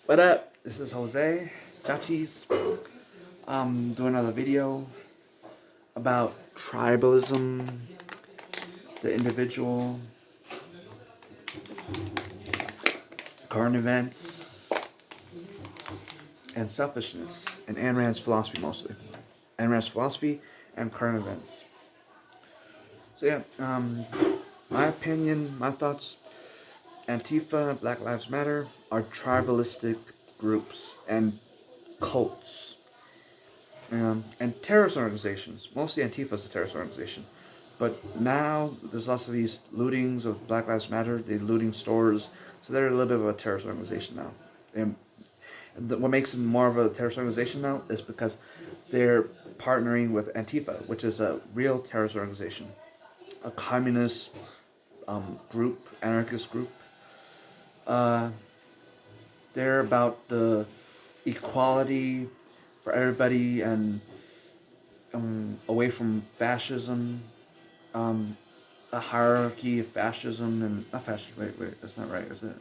What up? This is Jose Chachis. Doing another video about tribalism, the individual, current events, and selfishness, and Ayn Rand's philosophy mostly. Ayn Rand's philosophy and current events. So yeah, my opinion, my thoughts. Antifa, Black Lives Matter are tribalistic groups and cults. And terrorist organizations. Mostly Antifa is a terrorist organization. But now there's lots of these lootings of Black Lives Matter, they looting stores. So they're a little bit of a terrorist organization now. And what makes them more of a terrorist organization now is because they're partnering with Antifa, which is a real terrorist organization, a communist group, anarchist group. Uh, they're about the equality for everybody and away from fascism, um, a hierarchy of fascism and not fascism. Wait, that's not right, is it?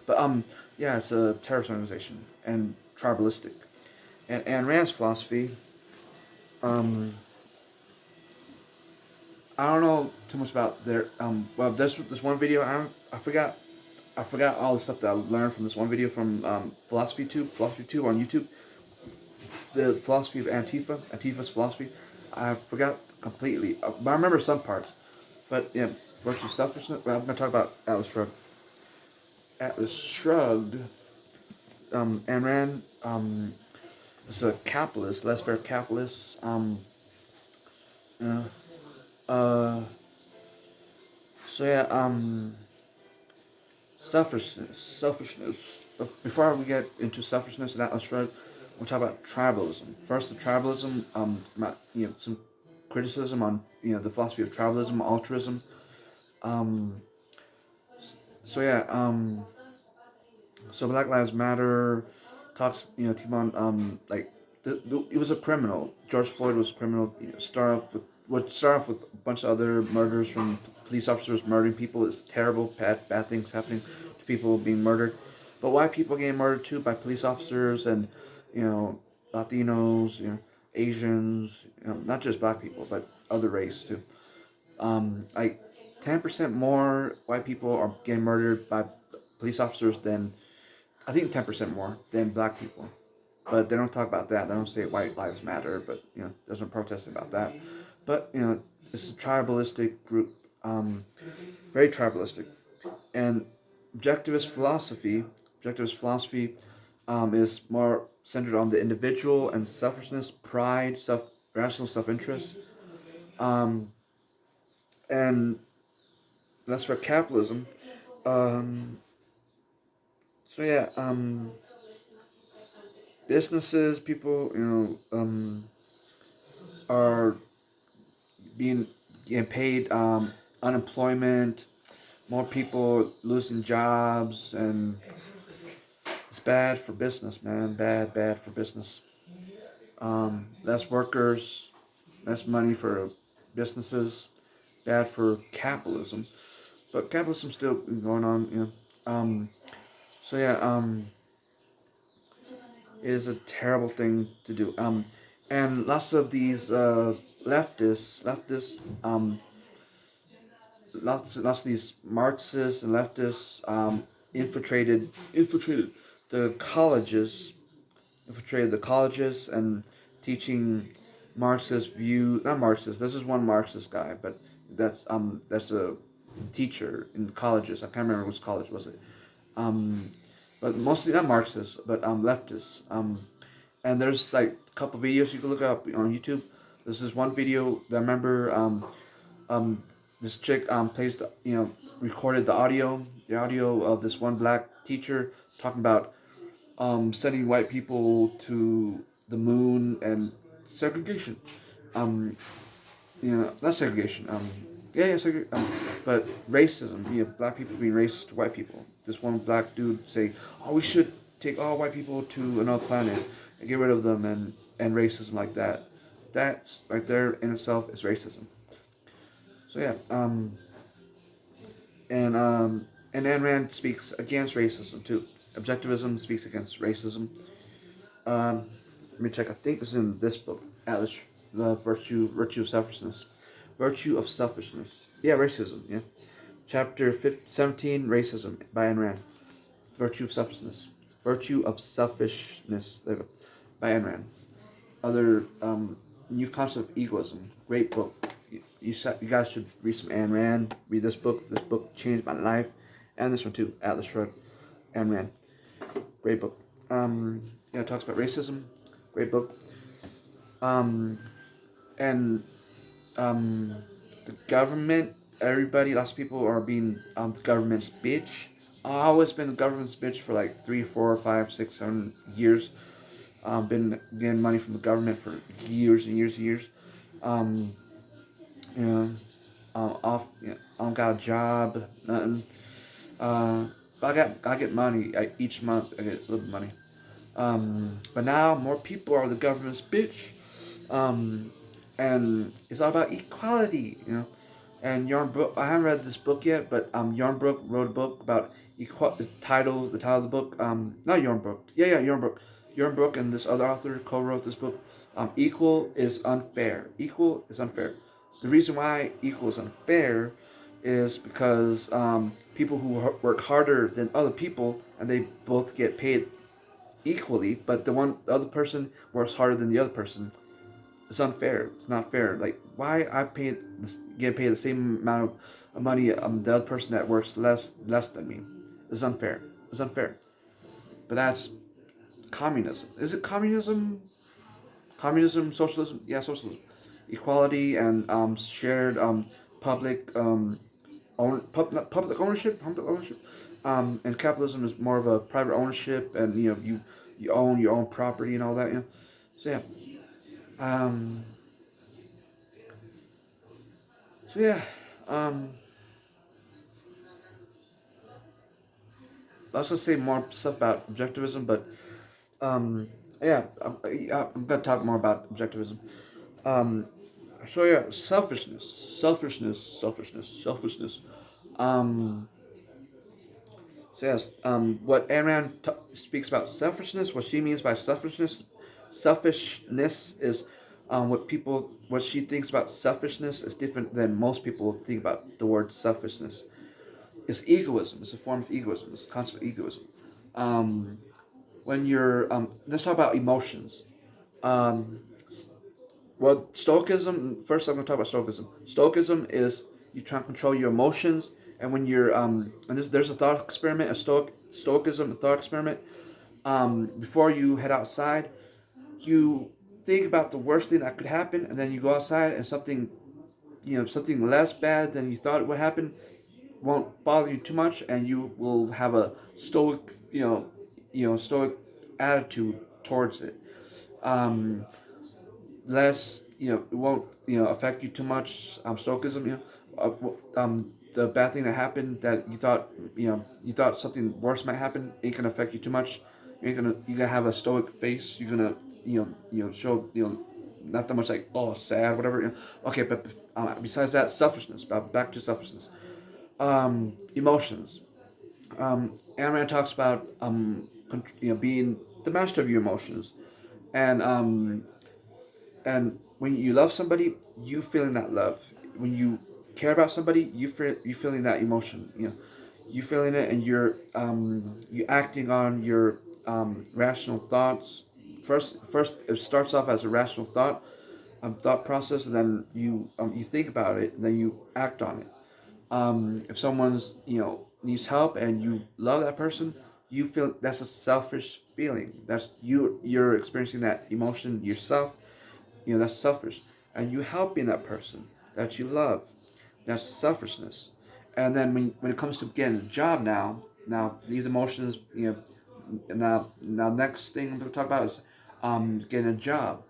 But yeah, it's a terrorist organization and tribalistic. And Ayn Rand's philosophy, um, I don't know too much about their well, this one video I forgot all the stuff that I learned from this one video from Philosophy Tube on YouTube. The philosophy of Antifa's philosophy, I forgot completely. But I remember some parts. But yeah, virtue selfishness. Well, I'm gonna talk about Atlas Shrugged. Atlas Shrugged. Ayn Rand. Is a capitalist, laissez-faire capitalist. Uh, uh, so yeah. Selfishness. Before we get into selfishness and Atlas Shrugged, we'll talk about tribalism. First, the tribalism. Some criticism on the philosophy of tribalism, altruism. Um, so yeah. So Black Lives Matter talks, keep on, like, he was a criminal. George Floyd was a criminal. Start off with a bunch of other murders from police officers murdering people. It's terrible, bad things happening to people being murdered. But white people getting murdered too by police officers and, you know, Latinos, Asians, not just black people, but other race too. Like 10% more white people are getting murdered by police officers than I think 10% more than black people. But they don't talk about that. They don't say white lives matter, but there's no protesting about that. But it's a tribalistic group, very tribalistic, and objectivist philosophy. Objectivist philosophy is more centered on the individual and selfishness, pride, rational self-interest, um, and that's for capitalism. Um, so yeah, businesses, people, are being getting paid unemployment, more people losing jobs, and it's bad for business, man. Bad for business. Less workers, less money for businesses. Bad for capitalism, but capitalism's still going on. So yeah, it is a terrible thing to do. And lots of these leftists, lots of these Marxists and leftists infiltrated the colleges, and teaching Marxist view. Not Marxist. This is one Marxist guy, but that's a teacher in colleges. I can't remember which college was it. Um, but mostly not Marxists, but leftists. And there's like a couple videos you can look up on YouTube. There's this one video that I remember. Um, this chick plays recorded the audio of this one black teacher talking about sending white people to the moon and segregation. Um, not segregation. But racism. Black people being racist to white people. This one black dude say, "Oh, we should take all white people to another planet and get rid of them," and racism like that. That's right there in itself is racism. So yeah, and Ayn Rand speaks against racism too. Objectivism speaks against racism. Let me check. I think this is in this book, Atlas, the virtue of selfishness, virtue of selfishness. Yeah, racism. Yeah, chapter 17, racism by Ayn Rand. Virtue of selfishness. Virtue of selfishness. There we go. By Ayn Rand. Other new concept of egoism. Great book. You guys should read some Ayn Rand. Read this book. This book changed my life, and this one too. Atlas Shrugged. Ayn Rand. Great book. It talks about racism. Great book. Um, and the government, everybody, lots of people are being the government's bitch. I've always been the government's bitch for like 3, 4, 5, 6, 7 years. Been getting money from the government for years and years and years. Um, you know, off. I don't got a job, nothing. Uh, but I get money each month. I get a little money. But now more people are the government's bitch. Um, and it's all about equality, And Yarn Brook, I haven't read this book yet, but Yarn Brook wrote a book about the title of the book, not Yarn Brook, yeah, Yarn Brook and this other author co-wrote this book. Equal is unfair. Equal is unfair. The reason why equal is unfair is because people who work harder than other people and they both get paid equally, but the other person works harder than the other person. It's unfair. It's not fair. Like why get paid the same amount of money the other person that works less than me. It's unfair. It's unfair. But that's communism. Is it communism? Communism, socialism? Yeah, socialism. Equality and shared public public ownership, and capitalism is more of a private ownership, and you own your own property and all that. So yeah, um, so yeah, um, let's just say more stuff about objectivism, but um, yeah, I'm gonna talk more about objectivism. Um, so yeah, selfishness. Um, So yes, what Ayn speaks about selfishness, what she means by selfishness is what she thinks about selfishness is different than most people think about the word selfishness. It's egoism. It's a form of egoism. It's a concept of egoism. Um, let's talk about emotions. Um, well, Stoicism. First, I'm going to talk about Stoicism. Stoicism is you try to control your emotions, and when you're and there's a thought experiment, Stoicism, a thought experiment. Before you head outside, you think about the worst thing that could happen, and then you go outside, and something less bad than you thought would happen won't bother you too much, and you will have a stoic, stoic attitude towards it. Um, Less, it won't, affect you too much. Stoicism, the bad thing that happened that you thought something worse might happen ain't gonna affect you too much. You're gonna have a stoic face. You're gonna, show, not that much like sad, whatever. Okay, but besides that, selfishness. Back to selfishness. Emotions. Aaron talks about being the master of your emotions, and when you love somebody, you feeling that love. When you care about somebody, you feeling that emotion. You feeling it, and you acting on your rational thoughts. First, it starts off as a rational thought process, and then you think about it, and then you act on it. If someone's needs help and you love that person, you feel that's a selfish feeling. That's you're experiencing that emotion yourself. That's selfish, and you helping that person that you love. That's selfishness. And then when it comes to getting a job now these emotions, now next thing I'm going to talk about is getting a job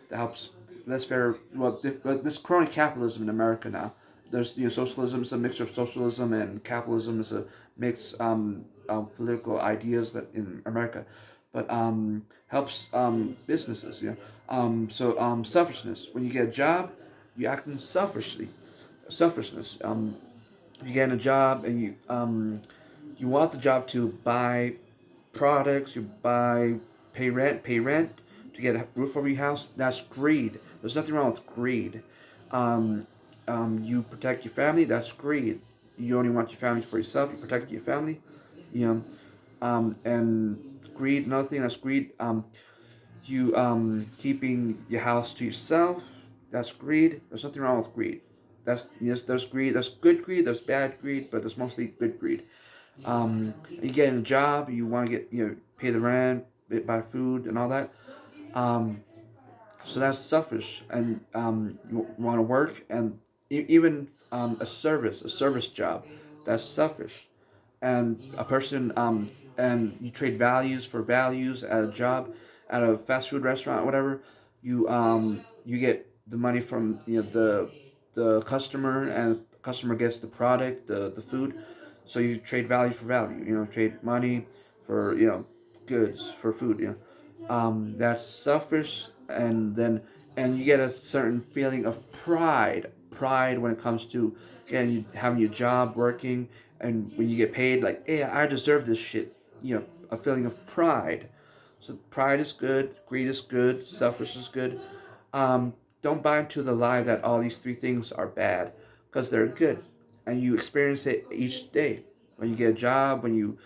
that helps. That's very well. This crony capitalism in America now. There's socialism is a mixture of socialism and capitalism is a mix political ideas that in America, but helps businesses. Selfishness. When you get a job, you acting selfishly. Selfishness. You get a job and you want the job to buy products, you buy, pay rent to get a roof over your house. That's greed. There's nothing wrong with greed. Um, you protect your family. That's greed. You only want your family for yourself. You protect your family. You know, and greed. Another thing that's greed. You keeping your house to yourself. That's greed. There's nothing wrong with greed. That's yes. There's greed. There's good greed. There's bad greed, but there's mostly good greed. You get a job, you want to get pay the rent, buy food and all that. Um, so that's selfish, and you want to work, and even a service job, that's selfish, and a person and you trade values for values at a job, at a fast food restaurant, whatever. You get the money from the customer, and customer gets the product, the food. So you trade value for value. Trade money for goods for food. That's selfish, and you get a certain feeling of pride when it comes to having your job, working, and when you get paid, like, hey, I deserve this shit. A feeling of pride. So pride is good, greed is good, selfish is good. Don't buy into the lie that all these three things are bad, because they're good, and you experience it each day. When you get a job, when you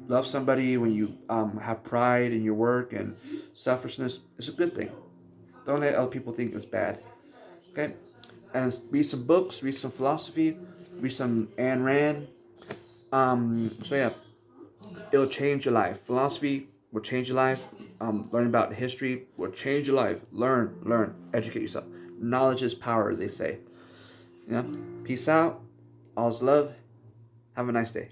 love somebody, when you have pride in your work, and selfishness is a good thing. Don't let other people think it's bad. Okay? And read some books, read some philosophy, read some Ayn Rand. So yeah, it'll change your life. Philosophy will change your life. Learn about history will change your life. Learn, educate yourself. Knowledge is power, they say. Peace out. All's love. Have a nice day.